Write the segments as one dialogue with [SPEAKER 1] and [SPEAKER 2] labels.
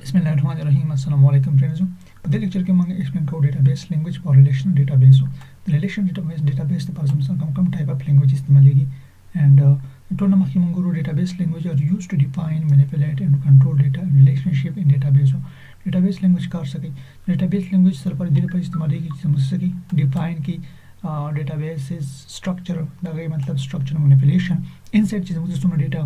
[SPEAKER 1] Bismillahirrahmanirrahim. Assalamu alaikum friends. په دې لیکچر کې موږ ایکسپلین کوو ډیټابیس لینګویج او ریلیشنل ډیټابیس. د ریلیشنل ډیټابیس لپاره زموږ کوم ټایپ اف لینګویج استعمالېږي and ټول مخکې موږ ګورو ډیټابیس لینګویج are used to define, manipulate and control data and relationship in database. ډیټابیس لینګویج کار څه کوي؟ ډیټابیس لینګویج سره پر دې لپاره استعمالېږي چې موږ څه کوي ډیفاین کی ډیټابیس از سټرکچر دا غي مطلب سټرکچر منیپولیشن انسایډ چې زموږ څومره ډیټا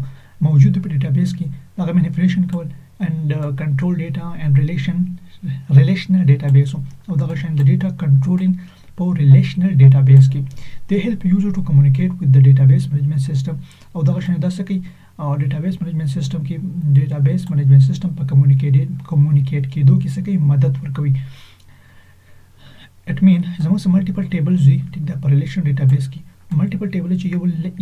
[SPEAKER 1] موجود په ډیټابیس کې دا منیپولیشن کول and control data and relational database او دا غشن د data controlling په relational database کې they help user to communicate with the database management system او دا غشن دا څه کوي database management system کې database management system په communicate کېدو کې څه کوي مدد ورکوي. it mean زموږ multiple tables وي ټیک دا په relational database کې multiple table چې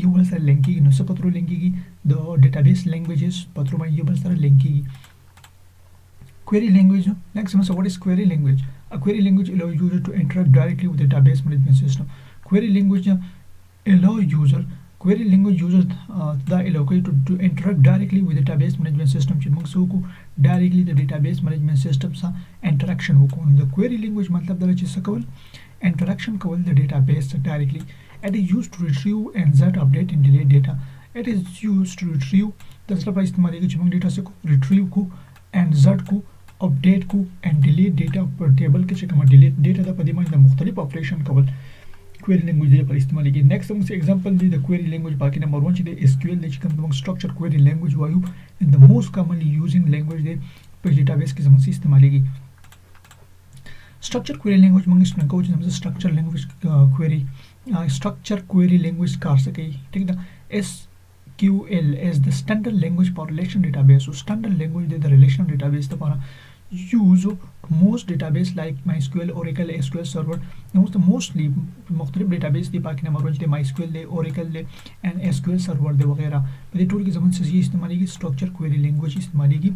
[SPEAKER 1] یو بل سره لینک کیږي نو څه پترو لینک کیږي د database languages پترو باندې یو بل سره لینک کیږي. query language like so what is query language? A query language allow user to interact directly with the database management system. Query language allow user دا allow کوي to interact directly with the database management system چې موږ څوک directly the database management system سره interaction وکړو. د query language مطلب دا چې څه کول interaction کول د database directly. It is used to retrieve, insert, update and delete data. It is used to retrieve د څه لپاره استعمالېږي چې موږ ډیټا څه retrieve کو insert کو update کو and delete data پر ټیبل کې چې کوم delete data د په دې باندې مختلف اپریشن کول query language لپاره استعمالېږي. next موږ example دی د query language باقي نمبر 1 چې د SQL د چې کوم موږ structure query language وایو and the most commonly using language دی په database کې زموږ استعمالېږي. structure query language موږ څنګه کوو چې زموږ structure language query structure query language کار څه کوي ٹھیک ده. SQL is the standard language for relational database. So standard language the relational database لپاره use most database like MySQL, Oracle, SQL Server. The mostly مختلف database دی باقي نمبر 1 دی MySQL دی Oracle دی and SQL Server دی وغیرہ په دې ټول کې زموږ څه استعمالېږي structure query language استعمالېږي.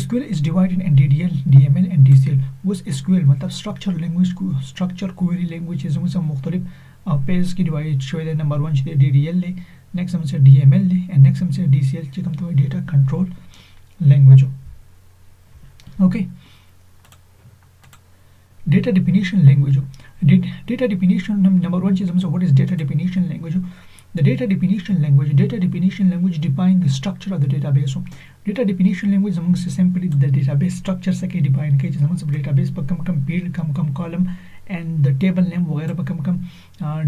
[SPEAKER 1] SQL is divided in DDL, DML and DCL. was SQL मतलब structure language को structure query language زموږ څه مختلف page की divide show है number 1 છે DDL ले next हमसे DML ले and next हमसे DCL જે કમ તો data control language okay. Data definition language data definition number 1 चीज हमसे what is data definition language. The data definition language define the structure of the database. Data definition language among simply the database structure से के define के जैसे हम सब database पर कम field come column and the table name वगैरह पर कम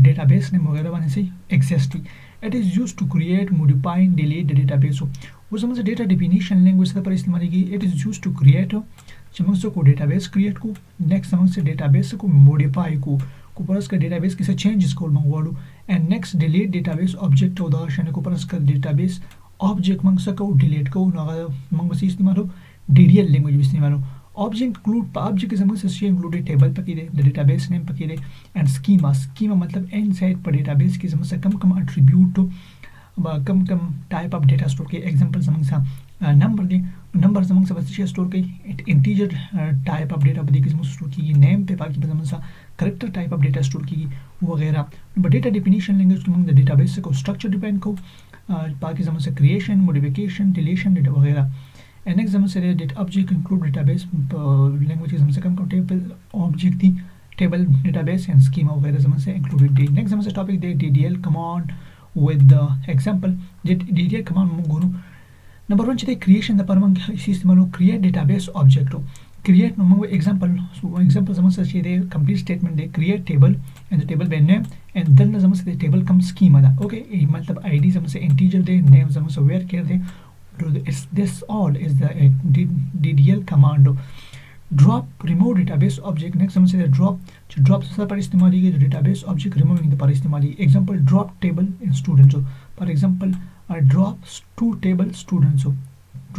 [SPEAKER 1] database name वगैरह बने से exist. It is used to create, modify and delete the database. वो समझ data definition language से पर इस्तेमाल की it is used to create समझ को database create को next समझ से database को modify को परस का डेटाबेस किसे चेंजेस को मंगवाड़ू and next delete database object और दाशने को परस का डेटाबेस ऑब्जेक्ट मंग सको डिलीट को नगा मंग बस इस्तेमाल हो DDL लैंग्वेज भी इस्तेमाल हो. ऑब्जेक्ट इंक्लूड ऑब्जेक्ट के समझ से इंक्लूडेड टेबल पकी दे द डेटाबेस नेम पकी दे एंड स्कीमा मतलब इनसाइड पर डेटाबेस की समझ से कम एट्रीब्यूट तो कम टाइप ऑफ डेटा स्टोर के एग्जांपल समझ सा नंबर दे नंबर समझ से बस स्टोर के इंटीजर टाइप ऑफ डेटा बदी किस्म स्टोर की नेम पे बाकी समझ सा character type of data store की वगैरह. बट डेटा डेफिनेशन लैंग्वेज के मंग डेटाबेस को स्ट्रक्चर डिफाइन को बाकी समझ से क्रिएशन मॉडिफिकेशन डिलीशन डेटा वगैरह. एंड नेक्स्ट समझ से data object include database language समझ से cum table object the table database and schema वगैरह समझ से इंक्लूडेड दी. नेक्स्ट समझ से topic they DDL command with the example DDL command munguru number 1 chite creation the parmang istimalu create database object create no mango example samasa chide complete statement de create table and the table by name and then samasa the table comes schema da okay matlab id samasa integer de name samasa where care de this all is the DDL command. Drop remove database object next समझ से drop से पर इस्तेमाल की database object removing the पर इस्तेमाल example drop table in students हो for example drop to table students हो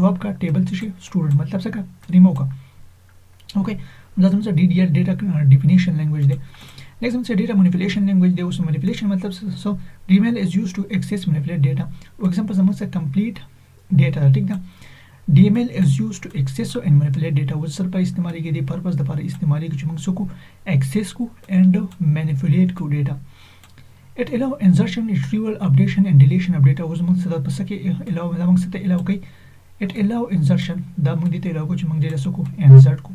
[SPEAKER 1] drop का table से student मतलब से का remove का okay. मतलब समझ DDL data definition language दे. next समझ से data manipulation language दे उसमें manipulation मतलब so DML is used to access manipulate data. example समझ से complete data ठीक ना DML is used to access and manipulate data. वो सर पर इस्तेमाल की दी पर्पस द पर इस्तेमाल की चुमंग को access को and manipulate को data. It allow insertion, retrieval, updation and deletion of data. वो समझ से द पस के allow कई it allow insertion دا موږ دې ته allow کو چې موږ ډیټا سکو insert کو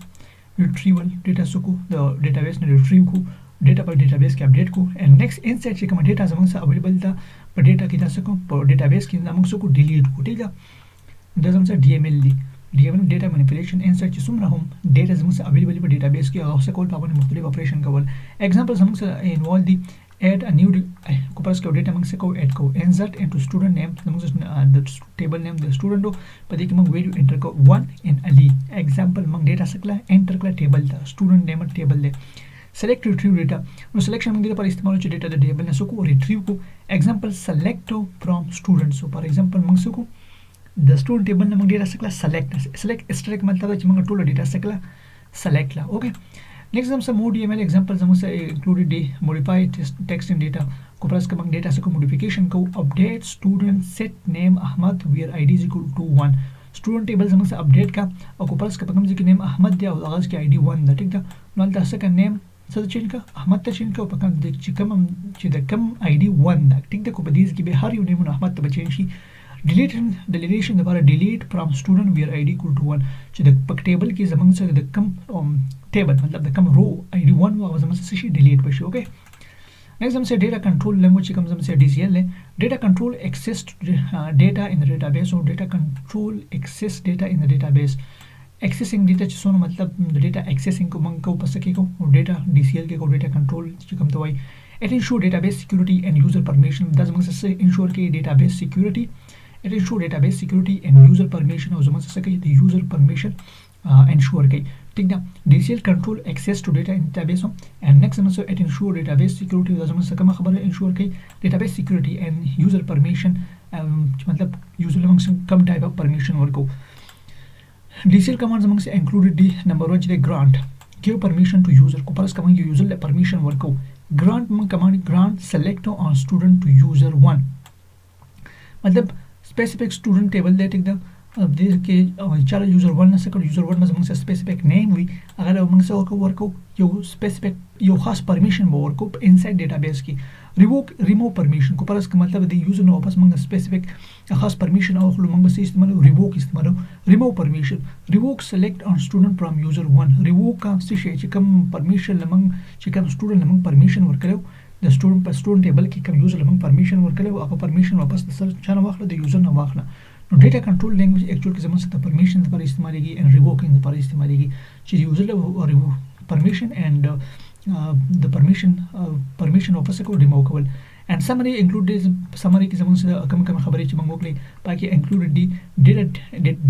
[SPEAKER 1] retrieval ډیټا سکو د ډیټابیس نه retrieve کو ډیټا په ډیټابیس کې اپډیټ کو and next insert چې کوم ډیټا زموږ سره اویلیبل ده په ډیټا کې دا سکو په ډیټابیس کې موږ سکو ډیلیټ کو ٹھیک ده دا زموږ سره DML دی DML ډیټا مانیپولیشن insert چې څومره هم ډیټا زموږ سره اویلیبل په ډیټابیس کې هغه څه کول په باندې مختلف اپریشن کول ایگزامپل زموږ سره انوالو دی add a new کوپرس کو ډیټا موږ څه کو اډ کو insert into student name موږ د ټیبل نیم د سټوډنټو په دې کې موږ ویلیو انټر کو 1 ان علي ایگزامپل موږ ډیټا سکلا انټر کړه ټیبل ته سټوډنټ نیم ټیبل دی select retrieve data نو سلیکشن موږ لپاره استعمال چې ډیټا د ټیبل نه سکو ریټریو کو ایگزامپل select from student so فار ایگزامپل موږ سکو د سټوډنټ ټیبل نه موږ ډیټا سکلا select extract مطلب چې موږ ټول ډیټا سکلا select لا اوکې next زموږ سره more DML example زموږ سره included دی modify text in data کو پرس کوم ډیټا سکو modification کو update student set name احمد where id is equal to 1 student table زموږ سره update کا او کو پرس کوم ځکه name احمد دی او هغه کې id 1 ده ټیک ده نو تاسو کا name څه چینج کا احمد ته چینج کا په کوم چې کوم چې د کوم id 1 ده ټیک ده کو په دې کې به هر یو نیم احمد ته چینج شي deletion لپاره delete from student where id equal to 1 چې د پک ټیبل کې زموږ سره د کوم ټیبل مطلب د کوم رو id 1 او زموږ سره شي delete بشي اوکې next زموږ سره data control language کوم زموږ سره DCL نه data control access data in the database او data control access data in the database accessing data چې څونه مطلب د data accessing کو موږ کو پس کې کو data DCL کې کو data control چې کوم ته وایي it ensure database security and user permission دا زموږ سره ensure کې database security it ensure database security and user permission او زموږ سره کې د user permission ensure کوي ٹھیک ده DCL control access to data in database and next زموږ سره it ensure database security دا زموږ سره کوم خبره ensure کوي database security and user permission مطلب user له موږ کوم type of permission ورکو DCL command زموږ سره included دی number 1 چې grant give permission to user کو پرس کوم user له permission ورکو grant موږ command grant select on student to user 1 مطلب specific student table دی ټیک ده अब دې کې چاله یوزر 1 نه سکه یوزر 1 مزمن سپیسیفیک نیم وي هغه موږ سره ورکو یو سپیسیفیک یو خاص پرمیشن به ورکو انسایډ ډیټابیس کې ریموو پرمیشن کو پرس مطلب د یوزر نو واپس موږ سپیسیفیک خاص پرمیشن او خلو موږ به استعمالو ریووک استعمالو ریموو پرمیشن ریووک سلیکټ ان سټوډنټ فرام یوزر 1 ریووک کا څه شي چې کوم پرمیشن لمنګ چې کوم سټوډنټ لمنګ پرمیشن ورکړو د سټوډنټ په سټوډنټ ټیبل کې کوم یوزر لمنګ پرمیشن ورکړو هغه پرمیشن واپس د سر چانه واخله د یوزر نه واخله نو ډیټا کنټرول لینګویج اکچوال کې زموږ سره پرمیشن لپاره استعمالېږي ان ریووکینګ لپاره استعمالېږي چې یوزر له پرمیشن اند د پرمیشن واپس کو ریموو کول and summary include this summary کې زموږ سره کوم خبرې چې موږ وکړې پاکي included دی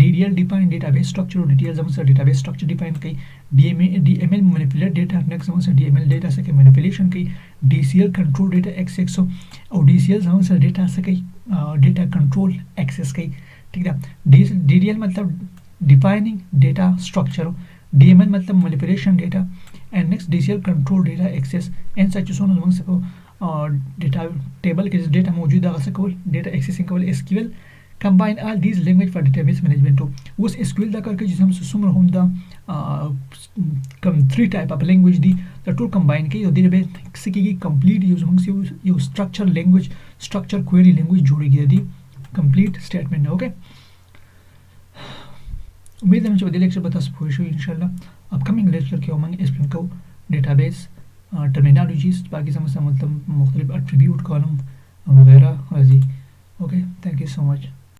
[SPEAKER 1] DDL define database structure او DDL زموږ سره database structure define کوي DML manipulate data next زموږ سره DML data سره manipulation کوي DCL control data access او DCL زموږ سره data سره کوي data control access کوي ٹھیک ده DDL مطلب defining data structure DML مطلب manipulation data and next DCL control data access and such زونه زموږ سره ډیټا ټیبل کې ډیټا موجود هغه څه کول ډیټا ایکسیسینګ کول SQL combine all these language for database management اوس SQL دا کار کوي چې زموږ څومره هم دا کوم 3 type of language دي دا ټول combine کوي او د دې به څه کېږي complete یو structure language structure query language جوړیږي دی complete statement اوکې امید لرم چې په دې لیکچر به تاسو پوه شئ ان شاء الله upcoming lecture کې موږ explain کوو database terminologies باقی زموږ سره مختلف attribute column وغیرہ راځي okay thank you so much